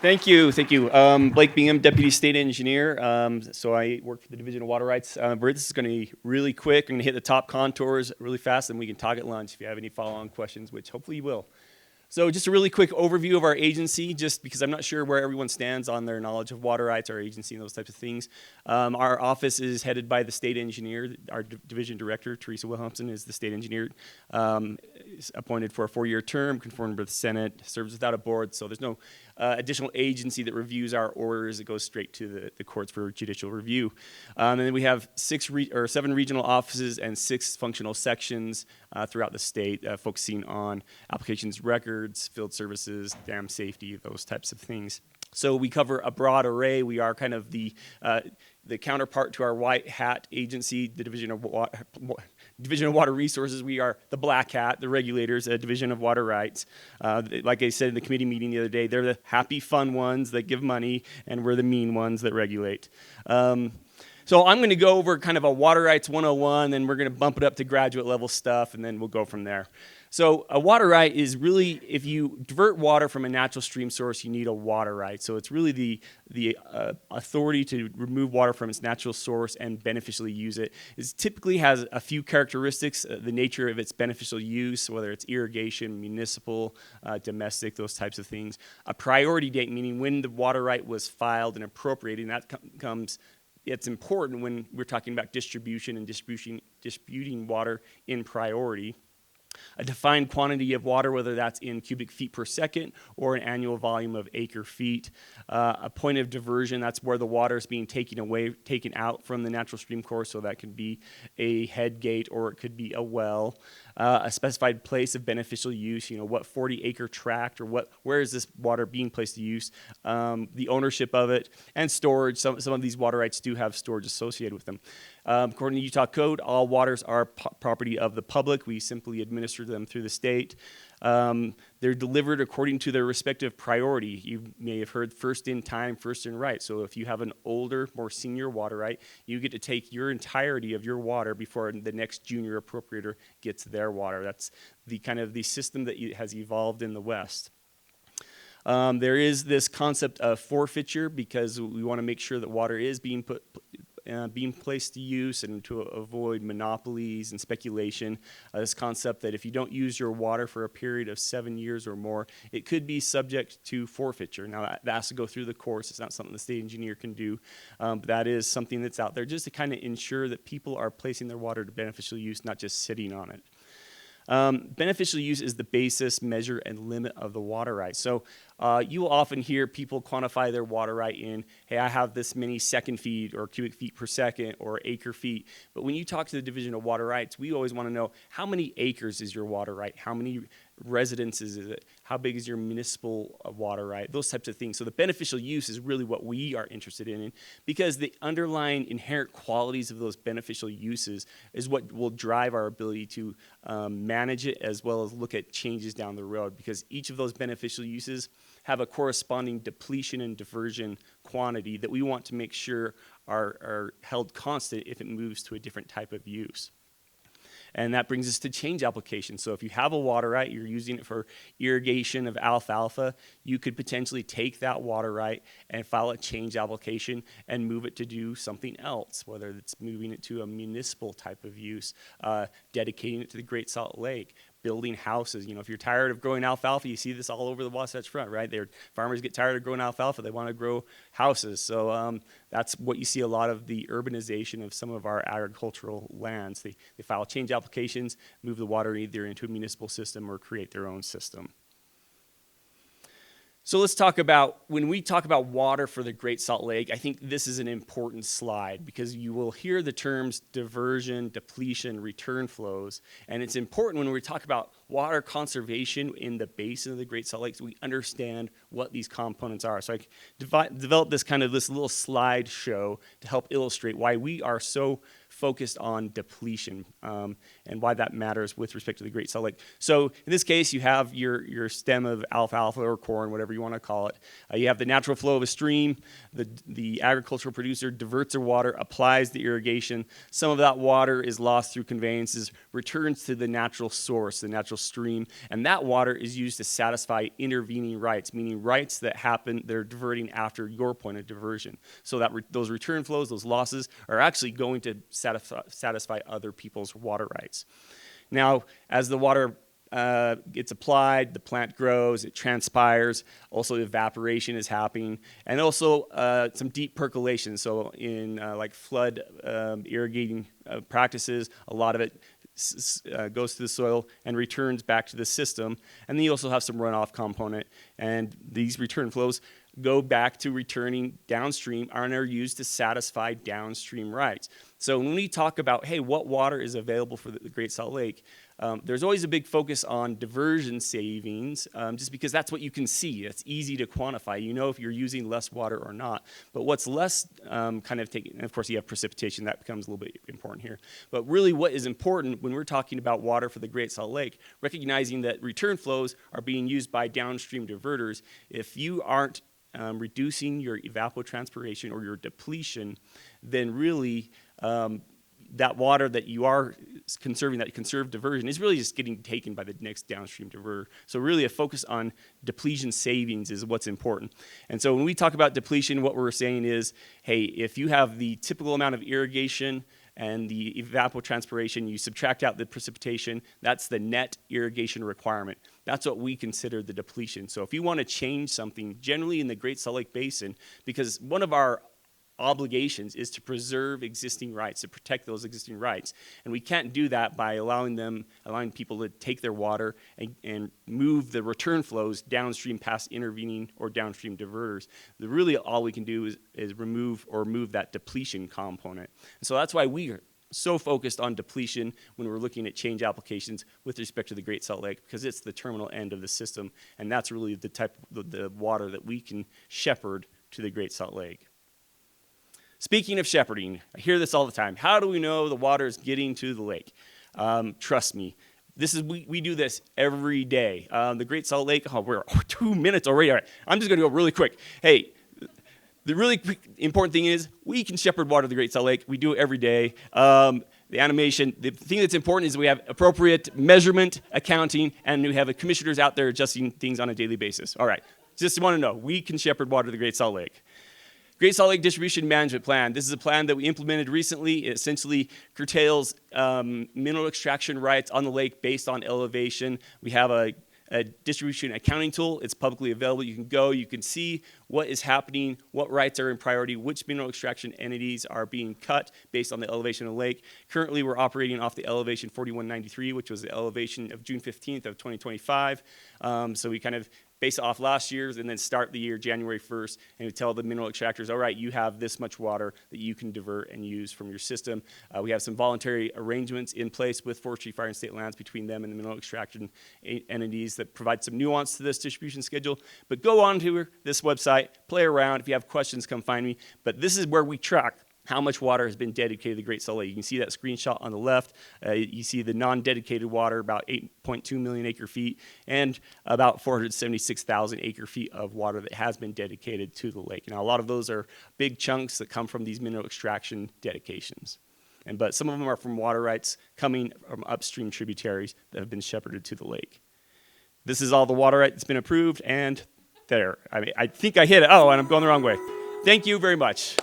Thank you, thank you. Blake Bingham, Deputy State Engineer. So I work for the Division of Water Rights. This is going to be really quick. I'm going to hit the top contours really fast, and we can talk at lunch if you have any follow-on questions, which hopefully you will. So just a really quick overview of our agency, just because I'm not sure where everyone stands on their knowledge of water rights, our agency, and those types of things. Our office is headed by the state engineer. Our division director, Teresa Wilhelmsen, is the state engineer, is appointed for a 4-year term, conformed with the Senate, serves without a board, so there's no additional agency that reviews our orders. It goes straight to the courts for judicial review. And then we have 7 regional offices and 6 functional sections throughout the state, focusing on applications records, field services, dam safety, those types of things. So we cover a broad array. We are kind of the counterpart to our white hat agency, the Division of Water Resources. We are the black hat, the regulators, Division of Water Rights. Like I said in the committee meeting the other day, they're the happy, fun ones that give money, and we're the mean ones that regulate. So I'm going to go over kind of a Water Rights 101, then we're going to bump it up to graduate level stuff, and then we'll go from there. So a water right is really, if you divert water from a natural stream source, you need a water right. So it's really the authority to remove water from its natural source and beneficially use it. It typically has a few characteristics, the nature of its beneficial use, whether it's irrigation, municipal, domestic, those types of things. A priority date, meaning when the water right was filed and appropriated, and that comes. It's important when we're talking about distribution and distributing water in priority. A defined quantity of water, whether that's in cubic feet per second or an annual volume of acre feet. A point of diversion, that's where the water is being taken out from the natural stream course, so that could be a head gate or it could be a well. A specified place of beneficial use, what 40-acre tract or where is this water being placed to use, the ownership of it, and storage. Some of these water rights do have storage associated with them. According to Utah code, all waters are property of the public. We simply administer them through the state. They're delivered according to their respective priority. You may have heard first in time, first in right. So if you have an older, more senior water right, you get to take your entirety of your water before the next junior appropriator gets their water. That's the kind of the system that has evolved in the West. There is this concept of forfeiture because we want to make sure that water is being placed to use and to avoid monopolies and speculation. This concept that if you don't use your water for a period of 7 years or more, it could be subject to forfeiture. Now that has to go through the course. It's not something the state engineer can do, but that is something that's out there just to kind of ensure that people are placing their water to beneficial use, not just sitting on it. Beneficial use is the basis, measure, and limit of the water right. So you will often hear people quantify their water right in, hey, I have this many second feet or cubic feet per second or acre feet. But when you talk to the Division of Water Rights, we always want to know how many acres is your water right? How many residences is it? How big is your municipal water right? Those types of things. So the beneficial use is really what we are interested in because the underlying inherent qualities of those beneficial uses is what will drive our ability to manage it as well as look at changes down the road, because each of those beneficial uses have a corresponding depletion and diversion quantity that we want to make sure are held constant if it moves to a different type of use. And that brings us to change applications. So if you have a water right, you're using it for irrigation of alfalfa, you could potentially take that water right and file a change application and move it to do something else, whether it's moving it to a municipal type of use, dedicating it to the Great Salt Lake, building houses. If you're tired of growing alfalfa, you see this all over the Wasatch Front, right? Farmers get tired of growing alfalfa. They want to grow houses. So that's what you see a lot of the urbanization of some of our agricultural lands. They file change applications, move the water either into a municipal system or create their own system. So let's talk about, when we talk about water for the Great Salt Lake, I think this is an important slide because you will hear the terms diversion, depletion, return flows, and it's important when we talk about water conservation in the basin of the Great Salt Lake so we understand what these components are. So I developed this little slide show to help illustrate why we are so focused on depletion and why that matters with respect to the Great Salt Lake. So in this case, you have your stem of alfalfa or corn, whatever you want to call it. You have the natural flow of a stream. The agricultural producer diverts their water, applies the irrigation. Some of that water is lost through conveyances, returns to the natural source, the natural stream, and that water is used to satisfy intervening rights, meaning rights that are diverting after your point of diversion. So that those return flows, those losses, are actually going to satisfy other people's water rights. Now, as the water gets applied, the plant grows, it transpires, also evaporation is happening, and also some deep percolation. So in like flood irrigating practices, a lot of it goes to the soil and returns back to the system. And then you also have some runoff component, and these return flows go back to returning downstream and are used to satisfy downstream rights. So when we talk about, hey, what water is available for the Great Salt Lake, there's always a big focus on diversion savings, just because that's what you can see. It's easy to quantify. You know if you're using less water or not. But what's less kind of taken, and of course you have precipitation, that becomes a little bit important here. But really what is important when we're talking about water for the Great Salt Lake, recognizing that return flows are being used by downstream diverters, if you aren't reducing your evapotranspiration or your depletion, then really that water that you are conserving, that conserved diversion, is really just getting taken by the next downstream diverter. So really a focus on depletion savings is what's important. And so when we talk about depletion, what we're saying is, hey, if you have the typical amount of irrigation and the evapotranspiration, you subtract out the precipitation, that's the net irrigation requirement. That's what we consider the depletion. So if you want to change something, generally in the Great Salt Lake Basin, because one of our obligations is to preserve existing rights, to protect those existing rights. And we can't do that by allowing people to take their water and move the return flows downstream past intervening or downstream diverters. Really all we can do is remove or move that depletion component. And so that's why we are so focused on depletion when we're looking at change applications with respect to the Great Salt Lake, because it's the terminal end of the system, and that's really the type of the water that we can shepherd to the Great Salt Lake. Speaking of shepherding, I hear this all the time. How do we know the water is getting to the lake? Trust me, we do this every day. The Great Salt Lake, we're 2 minutes already. All right, I'm just going to go really quick. Hey, the really important thing is we can shepherd water to the Great Salt Lake. We do it every day. The animation, the thing that's important is we have appropriate measurement, accounting, and we have commissioners out there adjusting things on a daily basis. All right, just want to know, we can shepherd water to the Great Salt Lake. Great Salt Lake Distribution Management Plan. This is a plan that we implemented recently. It essentially curtails mineral extraction rights on the lake based on elevation. We have a distribution accounting tool. It's publicly available. You can go, you can see what is happening, what rights are in priority, which mineral extraction entities are being cut based on the elevation of the lake. Currently, we're operating off the elevation 4193, which was the elevation of June 15th of 2025. So we kind of base it off last year's and then start the year January 1st, and we tell the mineral extractors, all right, you have this much water that you can divert and use from your system. We have some voluntary arrangements in place with Forestry, Fire, and State Lands between them and the mineral extraction entities that provide some nuance to this distribution schedule. But go on to this website, play around. If you have questions, come find me. But this is where we track how much water has been dedicated to the Great Salt Lake. You can see that screenshot on the left. You see the non-dedicated water, about 8.2 million acre feet, and about 476,000 acre feet of water that has been dedicated to the lake. Now, a lot of those are big chunks that come from these mineral extraction dedications. But some of them are from water rights coming from upstream tributaries that have been shepherded to the lake. This is all the water right that's been approved, and there. I think I hit it. Oh, and I'm going the wrong way. Thank you very much.